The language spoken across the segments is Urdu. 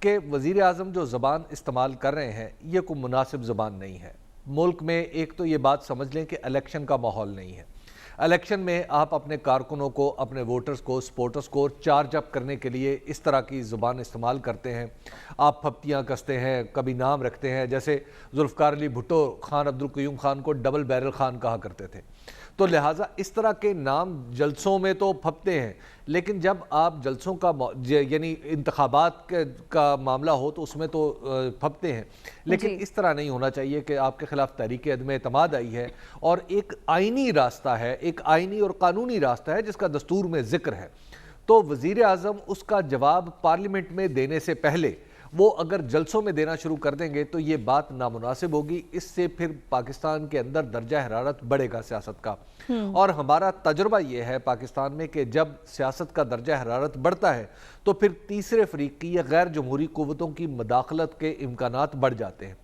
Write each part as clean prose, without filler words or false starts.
کہ وزیر اعظم جو زبان استعمال کر رہے ہیں یہ کوئی مناسب زبان نہیں ہے. ملک میں ایک تو یہ بات سمجھ لیں کہ الیکشن کا ماحول نہیں ہے. الیکشن میں آپ اپنے کارکنوں کو، اپنے ووٹرز کو، سپورٹرز کو چارج اپ کرنے کے لیے اس طرح کی زبان استعمال کرتے ہیں. آپ پھپتیاں کستے ہیں، کبھی نام رکھتے ہیں، جیسے ذوالفقار علی بھٹو خان عبدالقیوم خان کو ڈبل بیرل خان کہا کرتے تھے. تو لہٰذا اس طرح کے نام جلسوں میں تو پھپتے ہیں، لیکن جب آپ جلسوں کا یعنی انتخابات کا معاملہ ہو تو اس میں تو پھپتے ہیں. لیکن اس طرح نہیں ہونا چاہیے کہ آپ کے خلاف تحریک عدم اعتماد آئی ہے اور ایک آئینی راستہ ہے، ایک آئینی اور قانونی راستہ ہے جس کا دستور میں ذکر ہے. تو وزیر اعظم اس کا جواب پارلیمنٹ میں دینے سے پہلے وہ اگر جلسوں میں دینا شروع کر دیں گے تو یہ بات نامناسب ہوگی. اس سے پھر پاکستان کے اندر درجہ حرارت بڑھے گا سیاست کا. اور ہمارا تجربہ یہ ہے پاکستان میں کہ جب سیاست کا درجہ حرارت بڑھتا ہے تو پھر تیسرے فریق کی یا غیر جمہوری قوتوں کی مداخلت کے امکانات بڑھ جاتے ہیں.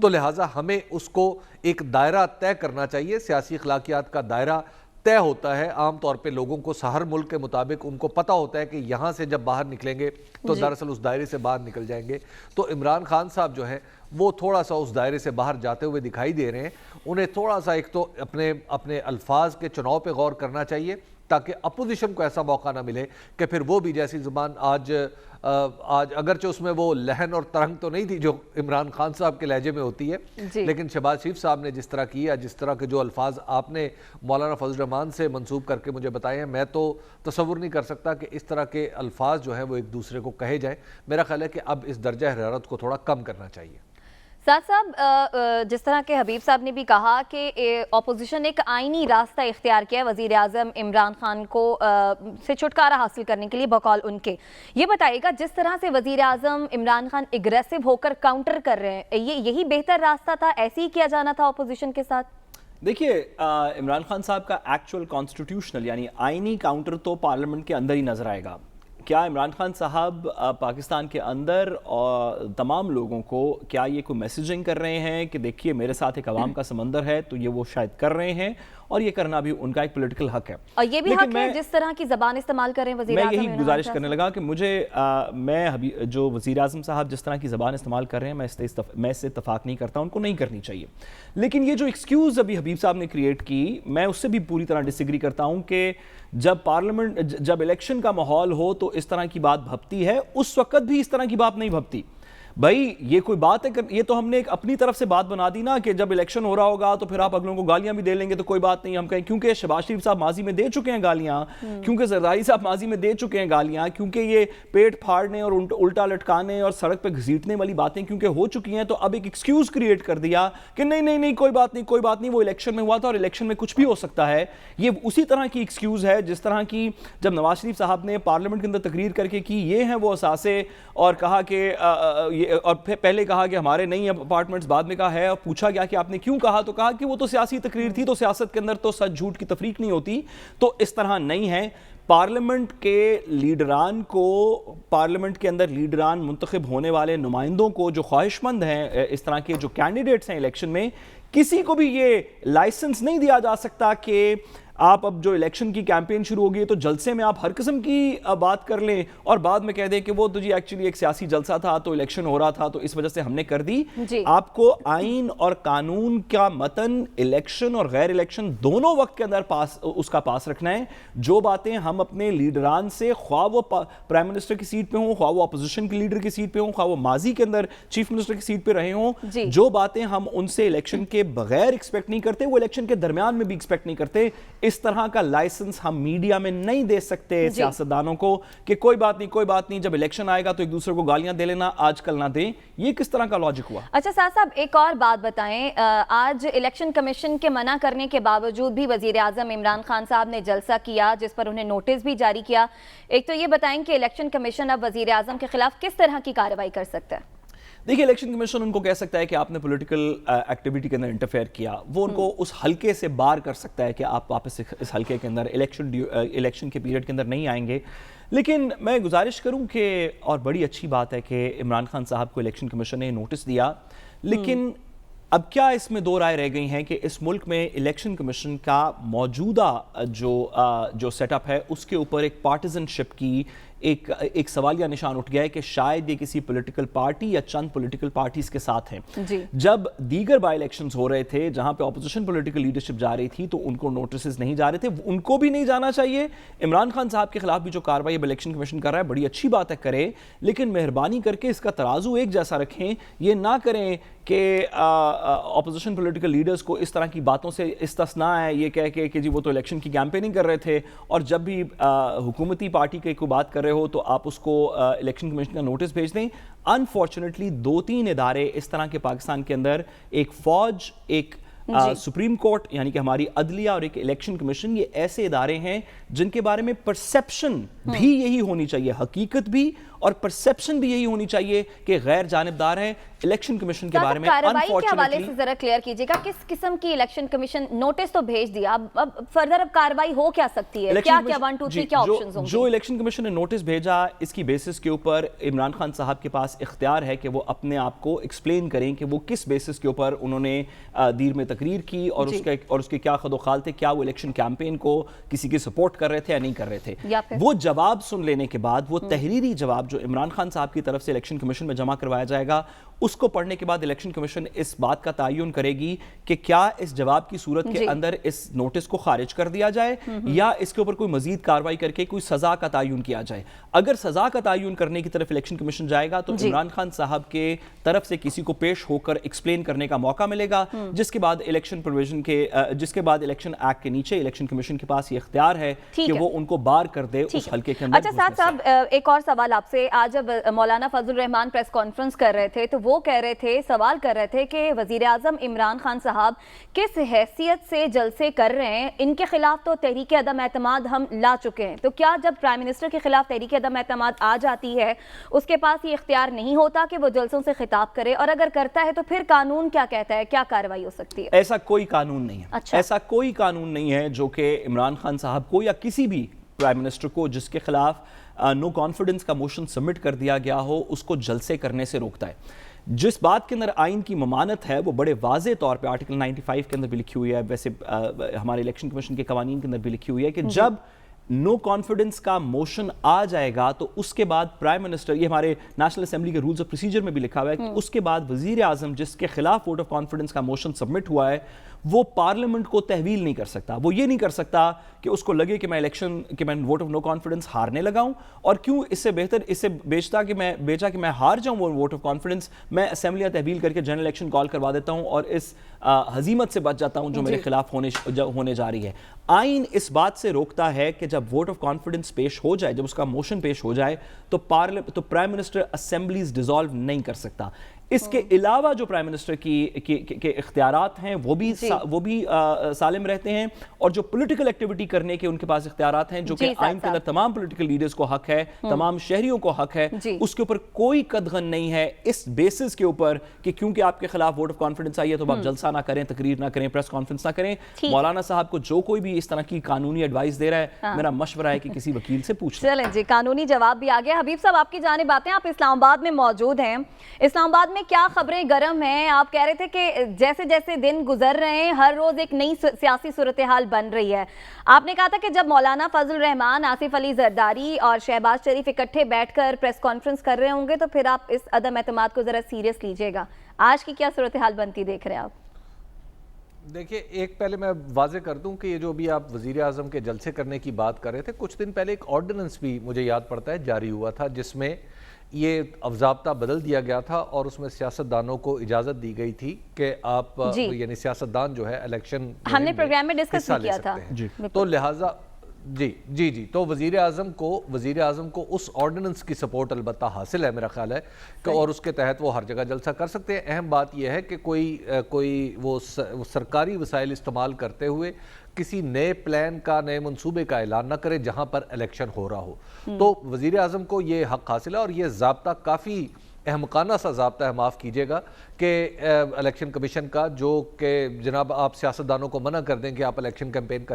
تو لہٰذا ہمیں اس کو ایک دائرہ طے کرنا چاہیے. سیاسی اخلاقیات کا دائرہ طے ہوتا ہے عام طور پہ لوگوں کو، ہر ملک کے مطابق ان کو پتہ ہوتا ہے کہ یہاں سے جب باہر نکلیں گے تو دراصل اس دائرے سے باہر نکل جائیں گے. تو عمران خان صاحب جو ہیں وہ تھوڑا سا اس دائرے سے باہر جاتے ہوئے دکھائی دے رہے ہیں. انہیں تھوڑا سا ایک تو اپنے الفاظ کے چناؤ پہ غور کرنا چاہیے تاکہ اپوزیشن کو ایسا موقع نہ ملے کہ پھر وہ بھی جیسی زبان آج اگرچہ اس میں وہ لہن اور ترنگ تو نہیں تھی جو عمران خان صاحب کے لہجے میں ہوتی ہے، لیکن شہباز شریف صاحب نے جس طرح کیا، جس طرح کے جو الفاظ آپ نے مولانا فضل الرحمان سے منسوب کر کے مجھے بتائے ہیں، میں تو تصور نہیں کر سکتا کہ اس طرح کے الفاظ جو ہیں وہ ایک دوسرے کو کہے جائیں. میرا خیال ہے کہ اب اس درجہ حرارت کو تھوڑا کم کرنا چاہیے. سعد صاحب، جس طرح کہ حبیب صاحب نے بھی کہا کہ اپوزیشن ایک آئینی راستہ اختیار کیا وزیر اعظم عمران خان کو سے چھٹکارا حاصل کرنے کے لیے بقول ان کے، یہ بتائیے گا جس طرح سے وزیر اعظم عمران خان اگریسو ہو کر کاؤنٹر کر رہے ہیں، یہی بہتر راستہ تھا؟ ایسے ہی کیا جانا تھا اپوزیشن کے ساتھ؟ دیکھیے، عمران خان صاحب کا ایکچوئل کانسٹیٹیوشنل یعنی آئینی کاؤنٹر تو پارلیمنٹ کے اندر ہی نظر آئے گا. کیا عمران خان صاحب پاکستان کے اندر اور تمام لوگوں کو کیا یہ کوئی میسیجنگ کر رہے ہیں کہ دیکھیے میرے ساتھ ایک عوام کا سمندر ہے؟ تو یہ وہ شاید کر رہے ہیں اور یہ کرنا بھی ان کا ایک پولیٹیکل حق ہے. اور یہ بھی حق ہے جس طرح کی زبان استعمال کر رہے ہیں وزیر اعظم. میں یہی گزارش کرنے لگا کہ میں جو وزیر اعظم صاحب جس طرح کی زبان استعمال کر رہے ہیں میں اس سے اتفاق نہیں کرتا، ان کو نہیں کرنی چاہیے. لیکن یہ جو ایکسکیوز ابھی حبیب صاحب نے کریٹ کی، میں اس سے بھی پوری طرح ڈس ایگری کرتا ہوں کہ جب الیکشن کا ماحول ہو تو اس طرح کی بات بھپتی ہے، اس وقت بھی اس طرح کی بات نہیں بھپتی. بھائی یہ کوئی بات ہے، یہ تو ہم نے ایک اپنی طرف سے بات بنا دی نا کہ جب الیکشن ہو رہا ہوگا تو پھر آپ اگلوں کو گالیاں بھی دے لیں گے تو کوئی بات نہیں. ہم کہیں کیونکہ شہباز شریف صاحب ماضی میں دے چکے ہیں گالیاں، کیونکہ زرداری صاحب ماضی میں دے چکے ہیں گالیاں، کیونکہ یہ پیٹ پھاڑنے اور الٹا لٹکانے اور سڑک پہ گھسیٹنے والی باتیں کیونکہ ہو چکی ہیں، تو اب ایک ایکسکیوز کریٹ کر دیا کہ نہیں کوئی بات نہیں وہ الیکشن میں ہوا تھا اور الیکشن میں کچھ بھی ہو سکتا ہے. یہ اسی طرح کی ایکسکیوز ہے جس طرح کی جب نواز شریف صاحب نے پارلیمنٹ کے اندر تقریر کر کے کی یہ ہیں وہ اثاثے، اور کہا کہ اور پہلے کہا کہ ہمارے نہیں اپارٹمنٹس، بعد میں کہا ہے، اور پوچھا گیا کہ آپ نے کیوں کہا تو کہا کہ وہ تو سیاسی تقریر تھی، تو سیاست کے اندر تو سچ جھوٹ کی تفریق نہیں ہوتی. تو اس طرح نہیں ہے. پارلیمنٹ کے لیڈران کو، پارلیمنٹ کے اندر لیڈران منتخب ہونے والے نمائندوں کو جو خواہش مند ہیں اس طرح کے جو کینڈیڈیٹس ہیں الیکشن میں، کسی کو بھی یہ لائسنس نہیں دیا جا سکتا کہ آپ اب جو الیکشن کی کیمپین شروع ہوگی تو جلسے میں آپ ہر قسم کی بات کر لیں اور بعد میں کہہ دیں کہ وہ تو جی ایکچولی ایک سیاسی جلسہ تھا تو الیکشن ہو رہا تھا تو اس وجہ سے ہم نے کر دی. آپ کو آئین اور قانون کا متن الیکشن اور غیر الیکشن دونوں وقت کے اندر اس کا پاس رکھنا ہے. جو باتیں ہم اپنے لیڈران سے، خواہ وہ پرائم منسٹر کی سیٹ پہ ہوں، خواہ وہ اپوزیشن کے لیڈر کی سیٹ پہ ہوں، خواہ وہ ماضی کے اندر چیف منسٹر کی سیٹ پہ رہے ہوں، جو باتیں ہم ان سے الیکشن کے بغیر ایکسپیکٹ نہیں کرتے وہ الیکشن کے درمیان میں بھی ایکسپیکٹ نہیں کرتے. اس طرح کا لائسنس ہم میڈیا میں نہیں دے سکتے سیاستدانوں کو کہ کوئی بات نہیں جب الیکشن آئے گا تو ایک دوسرے کو گالیاں دے لینا، آج کل نہ دیں. یہ کس طرح کا لاجک ہوا؟ اچھا سعد صاحب، ایک اور بات بتائیں. آج الیکشن کمیشن کے منع کرنے کے باوجود بھی وزیر اعظم عمران خان صاحب نے جلسہ کیا جس پر انہیں نوٹس بھی جاری کیا. ایک تو یہ بتائیں کہ الیکشن کمیشن اب وزیر اعظم کے خلاف کس طرح کی کارروائی کر سکتا ہے؟ دیکھیے، الیکشن کمیشن ان کو کہہ سکتا ہے کہ آپ نے پولیٹیکل ایکٹیویٹی کے اندر انٹرفیئر کیا، وہ ان کو اس حلقے سے بار کر سکتا ہے کہ آپ واپس اس حلقے کے اندر الیکشن کے پیریڈ کے اندر نہیں آئیں گے. لیکن میں گزارش کروں کہ، اور بڑی اچھی بات ہے کہ عمران خان صاحب کو الیکشن کمیشن نے نوٹس دیا، لیکن اب کیا اس میں دو رائے رہ گئی ہیں کہ اس ملک میں الیکشن کمیشن کا موجودہ جو سیٹ اپ ہے اس کے اوپر ایک پارٹیزن شپ کی ایک سوالیہ نشان اٹھ گیا ہے کہ شاید یہ کسی پولیٹیکل پارٹی یا چند پولیٹیکل پارٹیز کے ساتھ ہیں. جب دیگر بائی الیکشنز ہو رہے تھے جہاں پہ اپوزیشن پولیٹیکل لیڈرشپ جا رہی تھی تو ان کو نوٹسز نہیں جا رہے تھے, ان کو بھی نہیں جانا چاہیے. عمران خان صاحب کے خلاف بھی جو کارروائی اب الیکشن کمیشن کر رہا ہے بڑی اچھی بات ہے کرے, لیکن مہربانی کر کے اس کا ترازو ایک جیسا رکھیں. یہ نہ کریں کہ اپوزیشن پولیٹیکل لیڈرز کو اس طرح کی باتوں سے استثناء ہے یہ کہہ کے کہ جی وہ تو الیکشن کی کیمپیننگ کر رہے تھے, اور جب بھی حکومتی پارٹی کے کوئی بات کر رہے ہو تو آپ اس کو الیکشن کمیشن کا نوٹس بھیج دیں. انفارچونیٹلی 2-3 ادارے اس طرح کے پاکستان کے اندر, ایک فوج, ایک سپریم کورٹ یعنی کہ ہماری عدلیہ, اور ایک الیکشن کمیشن, یہ ایسے ادارے ہیں جن کے بارے میں پرسیپشن بھی یہی ہونی چاہیے, حقیقت بھی اور پرسیپشن بھی یہی ہونی چاہیے کہ غیر جانبدار ہیں. الیکشن کمیشن کے بارے میں کارروائی کے حوالے سے ذرا کلیئر کیجیے گا, کس قسم کی الیکشن کمیشن, نوٹس تو بھیج دیا, اب فردر اب کارروائی ہو کیا سکتی ہے, کیا 1 2 3 کیا آپشنز ہوں گے؟ جو الیکشن کمیشن نے نوٹس بھیجا اس کی بیسس کے اوپر عمران خان صاحب کے پاس اختیار ہے کہ وہ اپنے آپ کو ایکسپلین کریں کہ وہ کس بیسس کے اوپر انہوں نے دیر میں تقریر کی, اور اس کے کیا خد و خال تھے, کیا وہ الیکشن کیمپین کو کسی کی سپورٹ کر رہے تھے یا نہیں کر رہے تھے. وہ جواب سن لینے کے بعد, وہ تحریری جواب جو عمران خان صاحب کی طرف سے الیکشن کمیشن میں جمع کروایا جائے گا, اس کو پڑھنے کے بعد الیکشن کمیشن اس بات کا تعین کرے گی کہ کیا اس جواب کی صورت کے اندر اس نوٹس کو خارج کر دیا جائے یا اس کے اوپر کوئی مزید کارروائی کر کے کوئی سزا کا تعین کیا جائے. اگر سزا کا تعین کرنے کی طرف الیکشن کمیشن جائے گا تو عمران خان صاحب کے طرف سے کسی کو پیش ہو کر ایکسپلین کرنے کا موقع ملے گا, جس کے بعد الیکشن پروویژن کے الیکشن ایکٹ کے نیچے الیکشن کمیشن کے پاس یہ اختیار ہے کہ وہ ان کو بار کر دے اس حلقے کے اندر. اچھا سعد صاحب, ایک اور سوال آپ سے. آج جب مولانا فضل الرحمان پریس کانفرنس کر رہے تھے تو وہ کہہ رہے تھے, سوال کر رہے تھے کہ وزیر اعظم عمران خان صاحب کس حیثیت سے جلسے کر رہے ہیں, ان کے خلاف تو تحریک عدم اعتماد ہم لا چکے ہیں, تو کیا جب پرائم منسٹر کے خلاف تحریک عدم اعتماد آ جاتی ہے اس کے پاس یہ اختیار نہیں ہوتا کہ وہ جلسوں سے خطاب کرے, اور اگر کرتا ہے تو پھر قانون کیا کہتا ہے, کیا کارروائی ہو سکتی ہے؟ ایسا کوئی قانون نہیں ہے. ایسا کوئی قانون نہیں ہے جو کہ عمران خان صاحب کو یا کسی بھی پرائم منسٹر کو جس کے خلاف نو کانفیڈنس کا موشن سبمٹ کر دیا گیا ہو اس کو جلسے کرنے سے روکتا ہے. جس بات کے اندر آئین کی ممانت ہے وہ بڑے واضح طور پہ آرٹیکل 95 کے اندر بھی لکھی ہوئی ہے, ویسے ہمارے الیکشن کمیشن کے قوانین کے اندر بھی لکھی ہوئی ہے کہ جب نو کانفیڈنس کا موشن آ جائے گا تو اس کے بعد پرائم منسٹر, یہ ہمارے نیشنل اسمبلی کے رولز آف پروسیجر میں بھی لکھا ہوا ہے کہ اس کے بعد وزیر اعظم جس کے خلاف ووٹ آف کانفیڈنس کا موشن سبمٹ ہوا ہے وہ پارلیمنٹ کو تحویل نہیں کر سکتا. وہ یہ نہیں کر سکتا کہ اس کو لگے کہ میں ووٹ آف نو کانفیڈنس ہارنے لگا ہوں, اور کیوں اس سے بہتر اس سے بیچا کہ میں ہار جاؤں وہ ووٹ آف کانفیڈنس, میں اسمبلیاں تحویل کر کے جنرل الیکشن کال کروا دیتا ہوں اور اس ہزیمت سے بچ جاتا ہوں جو میرے خلاف ہونے جا رہی ہے. آئین اس بات سے روکتا ہے کہ جب ووٹ آف کانفیڈنس پیش ہو جائے, جب اس کا موشن پیش ہو جائے تو پرائم منسٹر اسمبلیز ڈیزالو نہیں کر سکتا. اس کے علاوہ جو پرائم منسٹر کے اختیارات ہیں وہ بھی سالم رہتے ہیں, اور جو پولیٹیکل ایکٹیویٹی کرنے کے ان کے پاس اختیارات ہیں جو کہ آئین کے اندر تمام پولیٹیکل لیڈرز کو حق ہے, تمام شہریوں کو حق ہے, اس کے اوپر کوئی قدغن نہیں ہے اس بیسس کے اوپر کہ کیونکہ آپ کے خلاف ووٹ آف کانفیڈنس آئی ہے تو آپ جلسہ نہ کریں, تقریر نہ کریں, پریس کانفرنس نہ کریں. مولانا صاحب کو جو کوئی بھی اس طرح کی قانونی ایڈوائس دے رہا ہے, میرا مشورہ ہے کہ کسی وکیل سے پوچھ لیں. چلیں جی, قانونی جواب بھی آ گیا. حبیب صاحب آپ کی جانب آتے ہیں, آپ اسلام آباد میں موجود ہیں. اسلام آباد میں کیا خبریں گرم ہیں؟ آپ کہہ رہے تھے کہ جیسے جیسے دن گزر رہے ہیں ہر روز ایک نئی سیاسی صورتحال بن رہی ہے. آپ نے کہا تھا کہ جب مولانا فضل الرحمان, آصف علی زرداری اور شہباز شریف اکٹھے بیٹھ کر پریس کانفرنس کر رہے ہوں گے تو پھر آپ اس عدم اعتماد کو ذرا سیریس لیجئے گا. آج کی کیا صورتحال بنتی دیکھ رہے ہیں آپ؟ دیکھیں, ایک پہلے میں واضح کر دوں کہ یہ جو بھی آپ وزیر اعظم کے جلسے کرنے کی بات کر رہے تھے, کچھ دن پہلے ایک آرڈیننس بھی مجھے یاد پڑتا ہے جاری ہوا تھا جس میں یہ ضابطہ بدل دیا گیا تھا اور اس میں سیاستدانوں کو اجازت دی گئی تھی کہ آپ یعنی سیاستدان جو ہے الیکشن ہم نے پروگرام میں ڈسکس کیا تھا, تو لہٰذا جی تو وزیر اعظم کو اس آرڈیننس کی سپورٹ البتہ حاصل ہے میرا خیال ہے کہ, اور اس کے تحت وہ ہر جگہ جلسہ کر سکتے ہیں. اہم بات یہ ہے کہ کوئی وہ سرکاری وسائل استعمال کرتے ہوئے کسی نئے پلان کا, نئے منصوبے کا اعلان نہ کرے جہاں پر الیکشن ہو رہا ہو. تو وزیر اعظم کو یہ حق حاصل ہے, اور یہ ضابطہ کافی احمقانہ سا ضابطہ ہے, معاف کیجیے گا, کہ الیکشن کمیشن کا, جو کہ جناب آپ سیاستدانوں کو منع کر دیں کہ آپ الیکشن کیمپین کا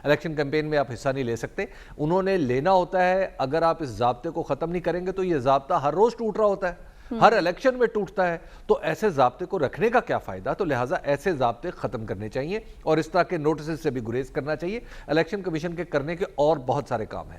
الیکشن کیمپین میں آپ حصہ نہیں لے سکتے. انہوں نے لینا ہوتا ہے. اگر آپ اس ضابطے کو ختم نہیں کریں گے تو یہ ضابطہ ہر روز ٹوٹ رہا ہوتا ہے, ہر الیکشن میں ٹوٹتا ہے, تو ایسے ضابطے کو رکھنے کا کیا فائدہ؟ تو لہٰذا ایسے ضابطے ختم کرنے چاہیے اور اس طرح کے نوٹسز سے بھی گریز کرنا چاہیے. الیکشن کمیشن کے کرنے کے اور بہت سارے کام ہیں.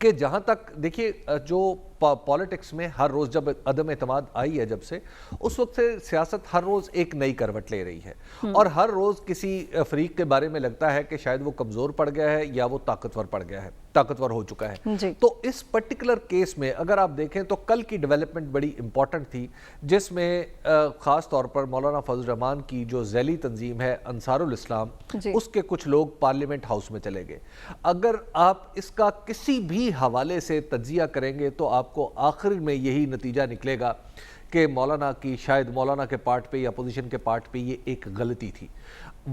کہ جہاں تک دیکھیے جو پالیٹکس میں ہر روز جب عدم اعتماد آئی ہے جب سے اس وقت سے سیاست ہر روز ایک نئی کروٹ لے رہی ہے اور ہر روز کسی فریق کے بارے میں لگتا ہے کہ شاید وہ کمزور پڑ گیا ہے یا وہ طاقتور پڑ گیا ہے، طاقتور ہو چکا ہے۔ تو اس پرٹیکولر کیس میں اگر آپ دیکھیں تو کل کی ڈیولپمنٹ بڑی امپورٹنٹ تھی، جس میں خاص طور پر مولانا فضل الرحمان کی جو ذیلی تنظیم ہے انصار الاسلام، اس کے کچھ لوگ پارلیمنٹ ہاؤس میں چلے گئے۔ اگر آپ اس کا کسی بھی حوالے سے تجزیہ کریں گے تو آپ کو آخر میں یہی نتیجہ نکلے گا کہ مولانا کی شاید مولانا کے پارٹ پہ یا اپوزیشن کے پارٹ پہ یہ ایک غلطی تھی۔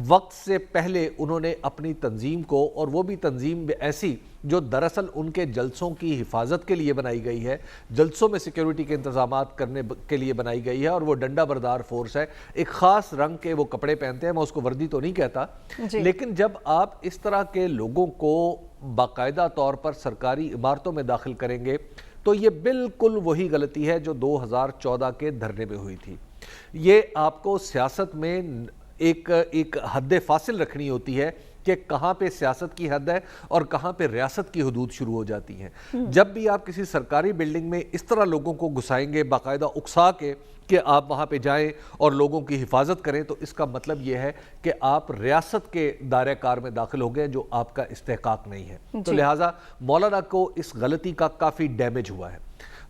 وقت سے پہلے انہوں نے اپنی تنظیم کو، اور وہ بھی تنظیم ایسی جو دراصل ان کے جلسوں کی حفاظت کے لیے بنائی گئی ہے، جلسوں میں سیکیورٹی کے انتظامات کرنے کے لیے بنائی گئی ہے، اور وہ ڈنڈا بردار فورس ہے، ایک خاص رنگ کے وہ کپڑے پہنتے ہیں، میں اس کو وردی تو نہیں کہتا، لیکن جب آپ اس طرح کے لوگوں کو باقاعدہ طور پر سرکاری عمارتوں میں داخل کریں گے تو یہ بالکل وہی غلطی ہے جو 2014 کے دھرنے میں ہوئی تھی۔ یہ آپ کو سیاست میں ایک حد فاصل رکھنی ہوتی ہے کہ کہاں پہ سیاست کی حد ہے اور کہاں پہ ریاست کی حدود شروع ہو جاتی ہیں۔ جب بھی آپ کسی سرکاری بلڈنگ میں اس طرح لوگوں کو گھسائیں گے باقاعدہ اکسا کے کہ آپ وہاں پہ جائیں اور لوگوں کی حفاظت کریں، تو اس کا مطلب یہ ہے کہ آپ ریاست کے دائرہ کار میں داخل ہو گئے جو آپ کا استحقاق نہیں ہے۔ تو لہٰذا مولانا کو اس غلطی کا کافی ڈیمیج ہوا ہے۔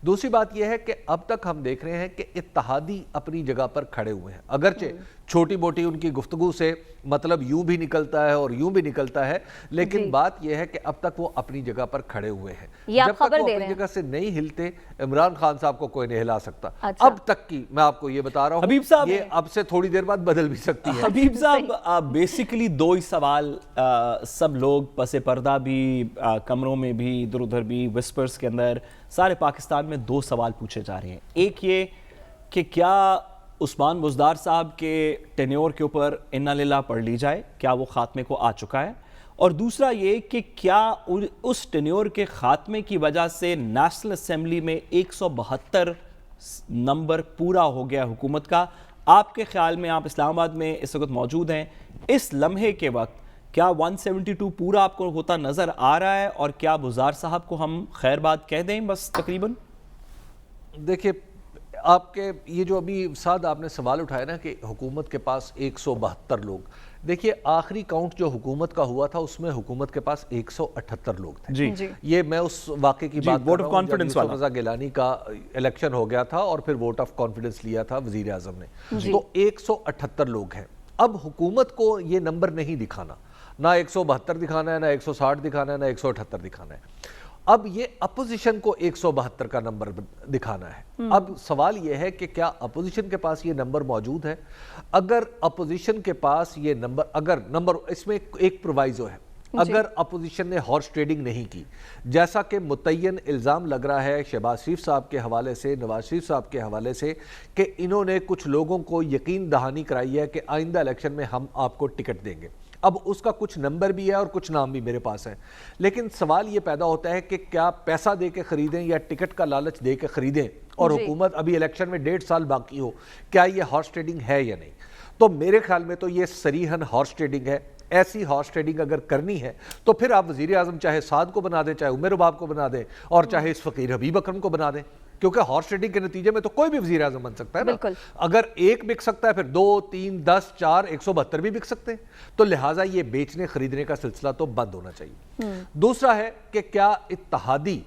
دوسری بات یہ ہے کہ اب تک ہم دیکھ رہے ہیں کہ اتحادی اپنی جگہ پر کھڑے ہوئے ہیں، اگرچہ چھوٹی موٹی ان کی گفتگو سے مطلب یوں بھی نکلتا ہے اور یوں بھی نکلتا ہے، لیکن بات یہ ہے کہ اب تک وہ اپنی جگہ پر کھڑے ہوئے ہیں۔ جب تک وہ اپنی جگہ سے نہیں ہلتے عمران خان صاحب کو کوئی نہیں ہلا سکتا۔ اب تک کی میں آپ کو یہ بتا رہا ہوں، یہ اب سے تھوڑی دیر بعد بدل بھی سکتی ہے۔ حبیب صاحب بیسیکلی دو ہی سوال سب لوگ پس پردہ بھی، کمروں میں بھی، ادھر ادھر بھی، وسپرز کے اندر سارے پاکستان میں دو سوال پوچھے جا رہے ہیں۔ ایک یہ کہ کیا عثمان بزدار صاحب کے ٹینیور کے اوپر انا للہ پڑھ لی جائے، کیا وہ خاتمے کو آ چکا ہے؟ اور دوسرا یہ کہ کیا اس ٹینیور کے خاتمے کی وجہ سے نیشنل اسمبلی میں 172 نمبر پورا ہو گیا حکومت کا؟ آپ کے خیال میں، آپ اسلام آباد میں اس وقت موجود ہیں، اس لمحے کے وقت کیا 172 پورا آپ کو ہوتا نظر آ رہا ہے، اور کیا بزدار صاحب کو ہم خیر بات کہہ دیں بس تقریباً؟ دیکھیں آپ کے یہ جو ابھی ساتھ آپ نے سوال اٹھایا نا کہ حکومت کے پاس 172 لوگ، دیکھیے آخری کاؤنٹ جو حکومت کا ہوا تھا اس میں حکومت کے پاس 178 لوگ تھے۔ یہ میں اس واقعے کی بات کر رہا ہوں جب یوسف رضا گیلانی کا الیکشن ہو گیا تھا اور پھر ووٹ آف کانفیڈنس لیا تھا وزیر اعظم نے، تو 178 لوگ ہیں۔ اب حکومت کو یہ نمبر نہیں دکھانا، نہ 172 دکھانا ہے، نہ 160 دکھانا ہے، نہ 178 دکھانا ہے، اب یہ اپوزیشن کو 172 کا نمبر دکھانا ہے۔ اب سوال یہ ہے کہ کیا اپوزیشن کے پاس یہ نمبر موجود ہے؟ اگر اپوزیشن کے پاس یہ نمبر اس میں ایک پرووائزو ہے، اگر اپوزیشن نے ہارس ٹریڈنگ نہیں کی، جیسا کہ متعین الزام لگ رہا ہے شہباز شریف صاحب کے حوالے سے، نواز شریف صاحب کے حوالے سے، کہ انہوں نے کچھ لوگوں کو یقین دہانی کرائی ہے کہ آئندہ الیکشن میں ہم آپ کو ٹکٹ دیں گے۔ اب اس کا کچھ نمبر بھی ہے اور کچھ نام بھی میرے پاس ہیں، لیکن سوال یہ پیدا ہوتا ہے کہ کیا پیسہ دے کے خریدیں یا ٹکٹ کا لالچ دے کے خریدیں، اور حکومت ابھی الیکشن میں 1.5 سال باقی ہو، کیا یہ ہارس ٹریڈنگ ہے یا نہیں؟ تو میرے خیال میں تو یہ صریحاً ہارس ٹریڈنگ ہے۔ ایسی ہارس ٹریڈنگ اگر کرنی ہے تو پھر آپ وزیر اعظم چاہے سعد کو بنا دیں، چاہے عمر رباب کو بنا دیں، اور چاہے اس فقیر حبیب اکرم کو بنا دیں، کیونکہ ہارس ٹریڈنگ کے نتیجے میں تو کوئی بھی وزیر اعظم بن سکتا ہے نا۔ اگر ایک بک سکتا ہے پھر 2، 3، 10، 4، 172 بھی بک سکتے ہیں، تو لہٰذا یہ بیچنے خریدنے کا سلسلہ تو بند ہونا چاہیے۔ دوسرا ہے کہ کیا اتحادی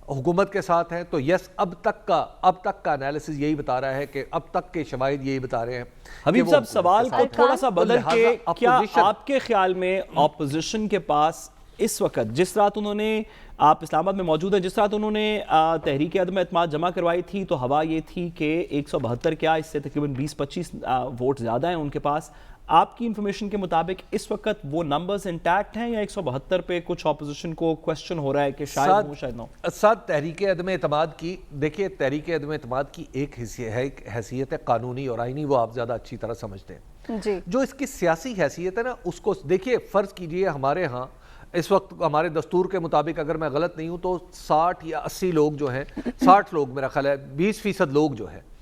حکومت کے ساتھ ہیں، تو یس اب تک کا انالیسز یہی بتا رہا ہے کہ اب تک کے شواہد یہی بتا رہے ہیں۔ حبیب صاحب سوال کو تھوڑا سا بدل کے، کیا آپ کے خیال میں اپوزیشن کے پاس اس وقت جس رات انہوں نے، آپ اسلام آباد میں موجود ہیں، جس رات انہوں نے تحریک عدم اعتماد جمع کروائی تھی تو ہوا یہ تھی کہ 172 کیا اس سے تقریباً 20-25 ووٹ زیادہ ہیں ان کے پاس۔ آپ کی انفارمیشن کے مطابق اس وقت وہ نمبرز انٹیکٹ ہیں یا 172 پہ کچھ اپوزیشن کو کوسچن ہو رہا ہے کہ شاید ہو شاید نہ ہو؟ ساتھ تحریک عدم اعتماد کی، دیکھیے تحریک عدم اعتماد کی ایک حیثیت ہے قانونی اور آئینی، وہ آپ زیادہ اچھی طرح سمجھتے ہیں۔ جو اس کی سیاسی حیثیت ہے نا، اس کو دیکھیے، فرض کیجئے ہمارے ہاں اس وقت ہمارے دستور کے مطابق اگر میں غلط نہیں ہوں تو 60 یا 80 لوگ جو ہیں، 60 لوگ میرا خیال ہے، 20% لوگ جو ہیں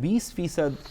20%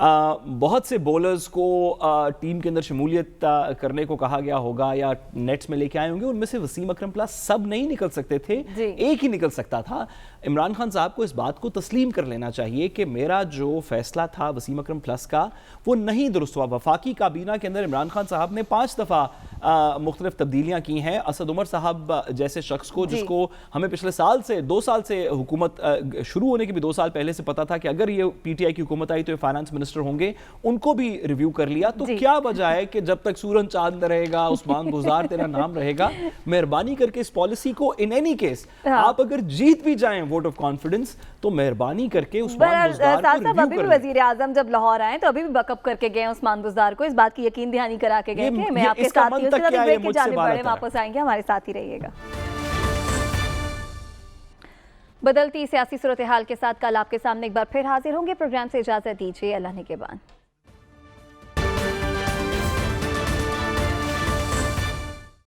بہت سے بولرز کو ٹیم کے اندر شمولیت کرنے کو کہا گیا ہوگا یا نیٹس میں لے کے آئے ہوں گے، ان میں سے وسیم اکرم پلس سب نہیں نکل سکتے تھے، ایک ہی نکل سکتا تھا۔ عمران خان صاحب کو اس بات کو تسلیم کر لینا چاہیے کہ میرا جو فیصلہ تھا وسیم اکرم پلس کا وہ نہیں درست ہوا۔ وفاقی کابینہ کے اندر عمران خان صاحب نے 5 دفعہ مختلف تبدیلیاں کی ہیں۔ اسد عمر صاحب جیسے شخص کو، جس کو ہمیں پچھلے سال سے 2 سال سے حکومت شروع ہونے کے بھی 2 سال پہلے سے پتا تھا کہ اگر یہ پی ٹی آئی کی حکومت آئی تو یہ فائنانس منسٹر ہوں گے، ان کو بھی ریویو کر لیا۔ تو کیا وجہ ہے کہ جب تک سورن چاند رہے گا، عثمان بزدار تیرا نام رہے گا؟ مہربانی کر کے اس پالیسی کو ان اینی کیس آپ اگر جیت بھی جائیں ووٹ آف کانفیڈنس تو مہربانی کر کے عثمان بزدار کو ریویو ابھی بھی وزیر اعظم جب لاہور آئے تو ابھی بھی بیک اپ کر کے گئے عثمان بزدار کو، اس بات کی یقین دہانی کرا کے گئے کہ میں آپ کے ساتھ ہوں، بریک کی جانب بڑھے واپس آئیں گے، ہمارے ساتھ ہی رہیے گا۔ بدلتی سیاسی صورتحال کے ساتھ کل آپ کے سامنے ایک بار پھر حاضر ہوں گے۔ پروگرام سے اجازت دیجیے، اللہ نگہبان۔